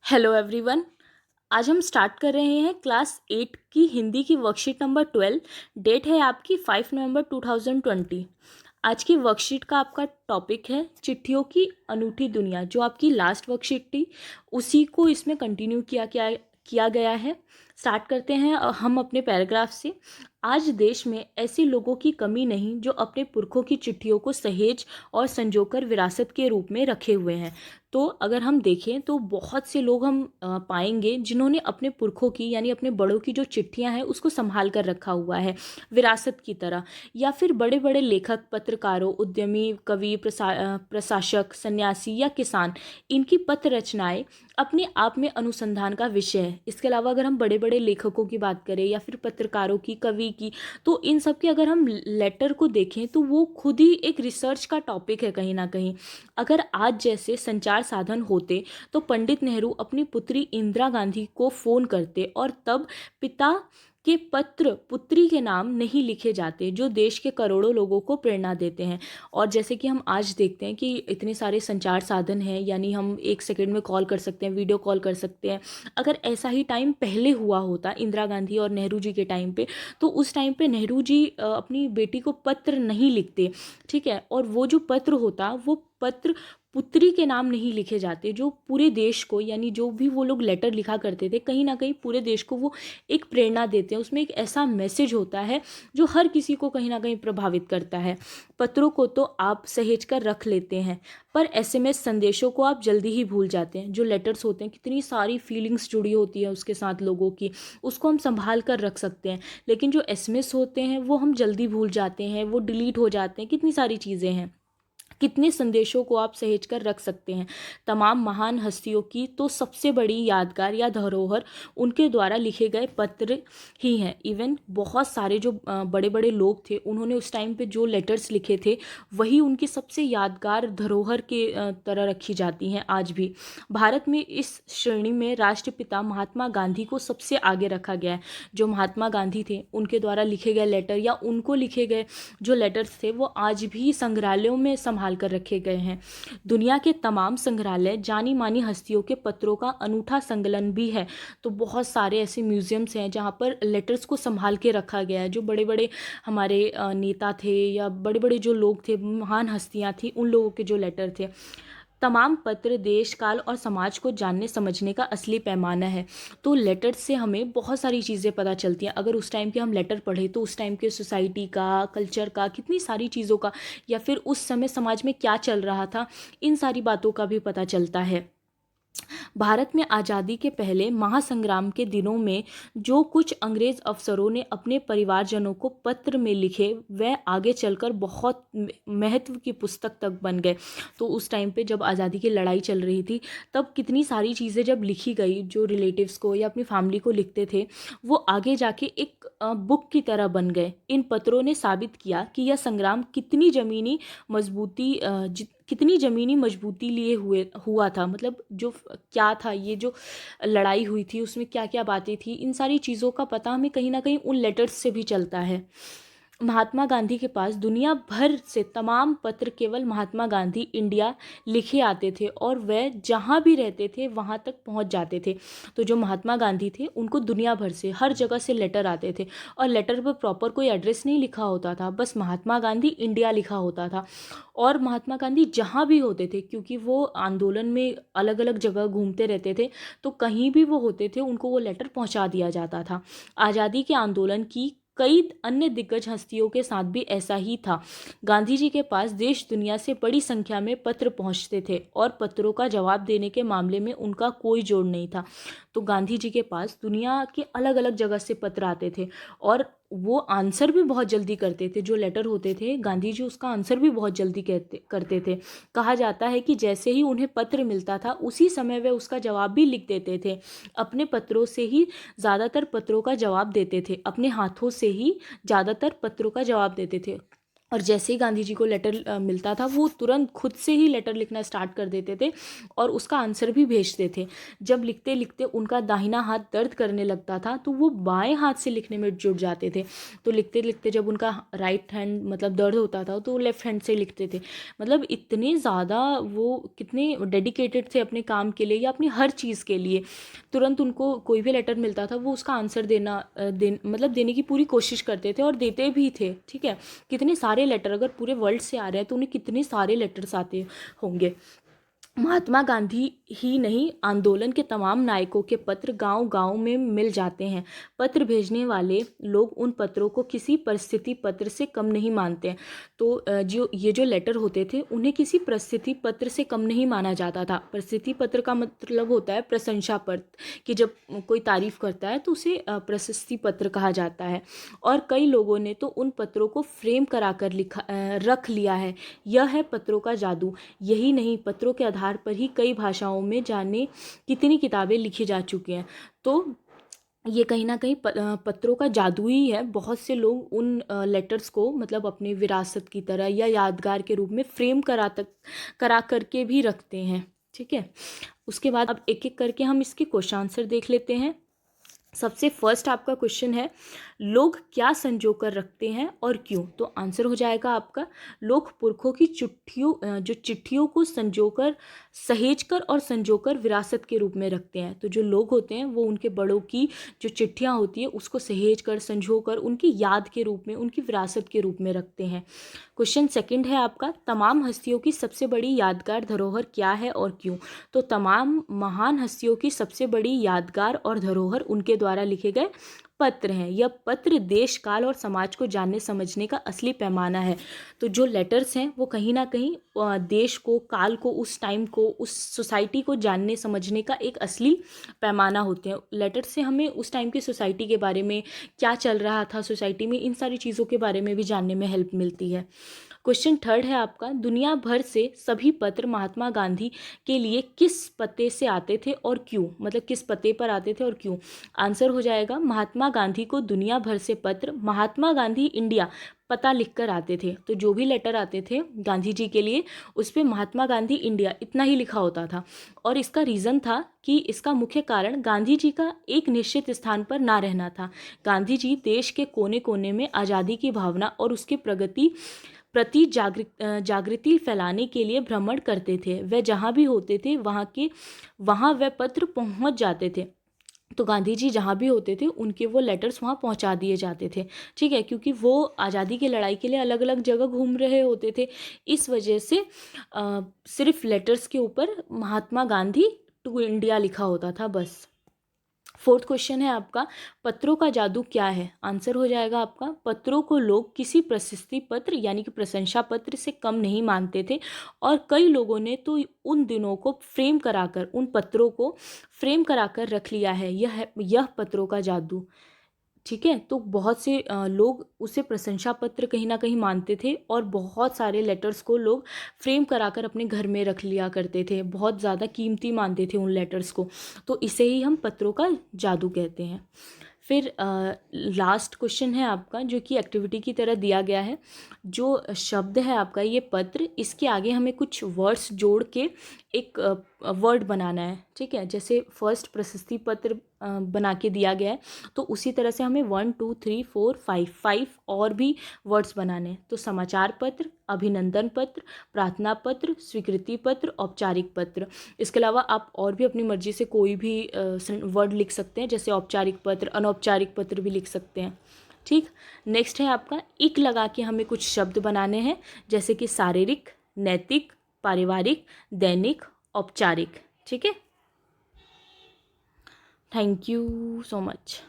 Hello everyone. आज हम start कर रहे हैं क्लास 8 की हिंदी की वर्कशीट नंबर 12। डेट है आपकी 5 नवंबर 2020। आज की वर्कशीट का आपका टॉपिक है चिट्ठियों की अनूठी दुनिया। जो आपकी लास्ट वर्कशीट थी उसी को इसमें कंटिन्यू किया गया है। स्टार्ट करते हैं हम अपने पैराग्राफ से। आज देश में ऐसे लोगों की कमी नहीं जो अपने पुरखों की चिट्ठियों को सहेज और संजोकर विरासत के रूप में रखे हुए हैं। तो अगर हम देखें तो बहुत से लोग हम पाएंगे जिन्होंने अपने पुरखों की यानी अपने बड़ों की जो चिट्ठियां हैं उसको संभाल कर रखा हुआ है विरासत की तरह। या फिर बड़े बड़े लेखक, पत्रकारों, उद्यमी, कवि, प्रशासक, सन्यासी या किसान, इनकी पत्र रचनाएं अपने आप में अनुसंधान का विषय है। इसके अलावा अगर हम बड़े बड़े लेखकों की बात करें या फिर पत्रकारों की, कवि की, तो इन सब के अगर हम लेटर को देखें तो वो खुद ही एक रिसर्च का टॉपिक है कहीं ना कहीं। अगर आज जैसे संचार साधन होते तो पंडित नेहरू अपनी पुत्री इंदिरा गांधी को फोन करते और तब पिता के पत्र पुत्री के नाम नहीं लिखे जाते जो देश के करोड़ों लोगों को प्रेरणा देते हैं। और जैसे कि हम आज देखते हैं कि इतने सारे संचार साधन हैं, यानी हम एक सेकंड में कॉल कर सकते हैं, वीडियो कॉल कर सकते हैं। अगर ऐसा ही टाइम पहले हुआ होता इंदिरा गांधी और नेहरू जी के टाइम पे, तो उस टाइम पे नेहरू जी अपनी बेटी को पत्र नहीं लिखते। ठीक है, और वो जो पत्र होता वो पत्र पुत्री के नाम नहीं लिखे जाते, जो पूरे देश को, यानी जो भी वो लोग लेटर लिखा करते थे, कहीं ना कहीं पूरे देश को वो एक प्रेरणा देते हैं। उसमें एक ऐसा मैसेज होता है जो हर किसी को कहीं ना कहीं प्रभावित करता है। पत्रों को तो आप सहेज कर रख लेते हैं, पर एसएमएस संदेशों को आप जल्दी ही भूल जाते हैं। जो लेटर्स होते हैं, कितनी सारी फीलिंग्स जुड़ी होती है उसके साथ लोगों की, उसको हम संभाल कर रख सकते हैं। लेकिन जो एसएमएस होते हैं वो हम जल्दी भूल जाते हैं, वो डिलीट हो जाते हैं। कितनी सारी चीज़ें हैं। कितने संदेशों को आप सहेज कर रख सकते हैं। तमाम महान हस्तियों की तो सबसे बड़ी यादगार या धरोहर उनके द्वारा लिखे गए पत्र ही हैं। इवन बहुत सारे जो बड़े बड़े लोग थे, उन्होंने उस टाइम पे जो लेटर्स लिखे थे वही उनकी सबसे यादगार धरोहर के तरह रखी जाती हैं आज भी। भारत में इस श्रेणी में राष्ट्रपिता महात्मा गांधी को सबसे आगे रखा गया है। जो महात्मा गांधी थे उनके द्वारा लिखे गए लेटर या उनको लिखे गए जो लेटर्स थे वो आज भी संग्रहालयों में संभाल कर रखे गए हैं। दुनिया के तमाम संग्रहालय जानी मानी हस्तियों के पत्रों का अनूठा संकलन भी है। तो बहुत सारे ऐसे म्यूजियम्स हैं जहाँ पर लेटर्स को संभाल के रखा गया है। जो बड़े बड़े हमारे नेता थे या बड़े बड़े जो लोग थे, महान हस्तियाँ थी, उन लोगों के जो लेटर थे। तमाम पत्र देश, काल और समाज को जानने समझने का असली पैमाना है। तो लेटर से हमें बहुत सारी चीज़ें पता चलती हैं। अगर उस टाइम के हम लेटर पढ़े तो उस टाइम के सोसाइटी का, कल्चर का, कितनी सारी चीज़ों का, या फिर उस समय समाज में क्या चल रहा था, इन सारी बातों का भी पता चलता है। भारत में आज़ादी के पहले महासंग्राम के दिनों में जो कुछ अंग्रेज अफसरों ने अपने परिवारजनों को पत्र में लिखे वह आगे चलकर बहुत महत्व की पुस्तक तक बन गए। तो उस टाइम पे जब आज़ादी की लड़ाई चल रही थी तब कितनी सारी चीज़ें जब लिखी गई, जो रिलेटिव्स को या अपनी फैमिली को लिखते थे, वो आगे जाके एक बुक की तरह बन गए। इन पत्रों ने साबित किया कि यह संग्राम कितनी ज़मीनी मजबूती लिए हुआ था। मतलब जो क्या था, ये जो लड़ाई हुई थी उसमें क्या क्या बातें थी, इन सारी चीज़ों का पता हमें कहीं ना कहीं उन लेटर्स से भी चलता है। महात्मा गांधी के पास दुनिया भर से तमाम पत्र केवल महात्मा गांधी इंडिया लिखे आते थे और वह जहाँ भी रहते थे वहाँ तक पहुँच जाते थे। तो जो महात्मा गांधी थे उनको दुनिया भर से, हर जगह से लेटर आते थे, और लेटर पर प्रॉपर कोई एड्रेस नहीं लिखा होता था, बस महात्मा गांधी इंडिया लिखा होता था। और महात्मा गांधी जहाँ भी होते थे, क्योंकि वो आंदोलन में अलग अलग जगह घूमते रहते थे, तो कहीं भी वो होते थे उनको वो लेटर पहुँचा दिया जाता था। आज़ादी के आंदोलन की कई अन्य दिग्गज हस्तियों के साथ भी ऐसा ही था। गांधी जी के पास देश दुनिया से बड़ी संख्या में पत्र पहुंचते थे और पत्रों का जवाब देने के मामले में उनका कोई जोड़ नहीं था। तो गांधी जी के पास दुनिया के अलग अलग जगह से पत्र आते थे और वो आंसर भी बहुत जल्दी करते थे। जो लेटर होते थे गांधी जी उसका आंसर भी बहुत जल्दी करते थे। कहा जाता है कि जैसे ही उन्हें पत्र मिलता था उसी समय वे उसका जवाब भी लिख देते थे। अपने पत्रों से ही ज़्यादातर पत्रों का जवाब देते थे, अपने हाथों से ही ज़्यादातर पत्रों का जवाब देते थे। और जैसे ही गांधी जी को लेटर मिलता था वो तुरंत खुद से ही लेटर लिखना स्टार्ट कर देते थे और उसका आंसर भी भेजते थे। जब लिखते लिखते उनका दाहिना हाथ दर्द करने लगता था तो वो बाएं हाथ से लिखने में जुट जाते थे। तो लिखते लिखते जब उनका राइट हैंड मतलब दर्द होता था तो वो लेफ़्ट हैंड से लिखते थे। मतलब इतने ज़्यादा वो कितने डेडिकेटेड थे अपने काम के लिए या अपनी हर चीज़ के लिए। तुरंत उनको कोई भी लेटर मिलता था वो उसका आंसर मतलब देने की पूरी कोशिश करते थे और देते भी थे। ठीक है, कितने सारे लेटर, अगर पूरे वर्ल्ड से आ रहे हैं तो उन्हें कितने सारे लेटर्स आते होंगे। महात्मा गांधी ही नहीं, आंदोलन के तमाम नायकों के पत्र गांव गांव में मिल जाते हैं। पत्र भेजने वाले लोग उन पत्रों को किसी परिस्थिति पत्र से कम नहीं मानते हैं। तो जो लेटर होते थे उन्हें किसी परिस्थिति पत्र से कम नहीं माना जाता था। परिस्थिति पत्र का मतलब होता है प्रशंसा पत्र, कि जब कोई तारीफ करता है तो उसे प्रशस्ति पत्र कहा जाता है। और कई लोगों ने तो उन पत्रों को फ्रेम कराकर रख लिया है। यह है पत्रों का जादू। यही नहीं, पत्रों के आधार पर ही कई भाषाओं में जाने कितनी किताबें लिखी जा चुकी हैं। तो ये कहीं ना कहीं पत्रों का जादू ही है। बहुत से लोग उन लेटर्स को मतलब अपनी विरासत की तरह या यादगार के रूप में फ्रेम करा करके भी रखते हैं। ठीक है, उसके बाद अब एक एक करके हम इसके क्वेश्चन आंसर देख लेते हैं। सबसे फर्स्ट आपका क्वेश्चन है, लोग क्या संजो कर रखते हैं और क्यों? तो आंसर हो जाएगा आपका, लोग पुरखों की चिट्ठियों को संजोकर, सहेजकर और संजोकर विरासत के रूप में रखते हैं। तो जो लोग होते हैं वो उनके बड़ों की जो चिट्ठियाँ होती है उसको सहेजकर संजोकर उनकी याद के रूप में, उनकी विरासत के रूप में रखते हैं। क्वेश्चन सेकंड है आपका, तमाम हस्तियों की सबसे बड़ी यादगार धरोहर क्या है और क्यों? तो तमाम महान हस्तियों की सबसे बड़ी यादगार और धरोहर उनके द्वारा लिखे गए पत्र हैं। यह पत्र देश, काल और समाज को जानने समझने का असली पैमाना है। तो जो लेटर्स हैं वो कहीं ना कहीं देश को, काल को, उस टाइम को, उस सोसाइटी को जानने समझने का एक असली पैमाना होते हैं। लेटर्स से हमें उस टाइम की सोसाइटी के बारे में, क्या चल रहा था सोसाइटी में, इन सारी चीज़ों के बारे में भी जानने में हेल्प मिलती है। क्वेश्चन थर्ड है आपका, दुनिया भर से सभी पत्र महात्मा गांधी के लिए किस पते से आते थे और क्यों? मतलब किस पते पर आते थे और क्यों? आंसर हो जाएगा, महात्मा गांधी को दुनिया भर से पत्र महात्मा गांधी इंडिया पता लिखकर आते थे। तो जो भी लेटर आते थे गांधी जी के लिए उस पर महात्मा गांधी इंडिया इतना ही लिखा होता था। और इसका रीज़न था कि इसका मुख्य कारण गांधी जी का एक निश्चित स्थान पर ना रहना था। गांधी जी देश के कोने कोने में आज़ादी की भावना और उसके प्रति जागृति फैलाने के लिए भ्रमण करते थे। वह जहाँ भी होते थे वहाँ वह पत्र पहुँच जाते थे। तो गांधी जी जहाँ भी होते थे उनके वो लेटर्स वहाँ पहुँचा दिए जाते थे। ठीक है, क्योंकि वो आज़ादी की लड़ाई के लिए अलग अलग जगह घूम रहे होते थे। इस वजह से सिर्फ लेटर्स के ऊपर महात्मा गांधी टू इंडिया लिखा होता था बस। फोर्थ क्वेश्चन है आपका, पत्रों का जादू क्या है? आंसर हो जाएगा आपका, पत्रों को लोग किसी प्रशस्ति पत्र यानी कि प्रशंसा पत्र से कम नहीं मानते थे। और कई लोगों ने तो उन दिनों को फ्रेम कराकर, उन पत्रों को फ्रेम कराकर रख लिया है। यह पत्रों का जादू। ठीक है, तो बहुत से लोग उसे प्रशंसा पत्र कहीं ना कहीं मानते थे और बहुत सारे लेटर्स को लोग फ्रेम कराकर अपने घर में रख लिया करते थे। बहुत ज़्यादा कीमती मानते थे उन लेटर्स को। तो इसे ही हम पत्रों का जादू कहते हैं। फिर लास्ट क्वेश्चन है आपका जो कि एक्टिविटी की तरह दिया गया है। जो शब्द है आपका ये पत्र, इसके आगे हमें कुछ वर्ड्स जोड़ के एक वर्ड बनाना है। ठीक है, जैसे फर्स्ट प्रशस्ति पत्र बना के दिया गया है तो उसी तरह से हमें 1 2 3 4 5 और भी वर्ड्स बनाने हैं। तो समाचार पत्र, अभिनंदन पत्र, प्रार्थना पत्र, स्वीकृति पत्र, औपचारिक पत्र। इसके अलावा आप और भी अपनी मर्जी से कोई भी वर्ड लिख सकते हैं, जैसे औपचारिक पत्र, अनौपचारिक पत्र भी लिख सकते हैं। ठीक, नेक्स्ट है आपका, इक लगा के हमें कुछ शब्द बनाने हैं, जैसे कि शारीरिक, नैतिक, पारिवारिक, दैनिक, औपचारिक। ठीक है, थैंक यू सो मच।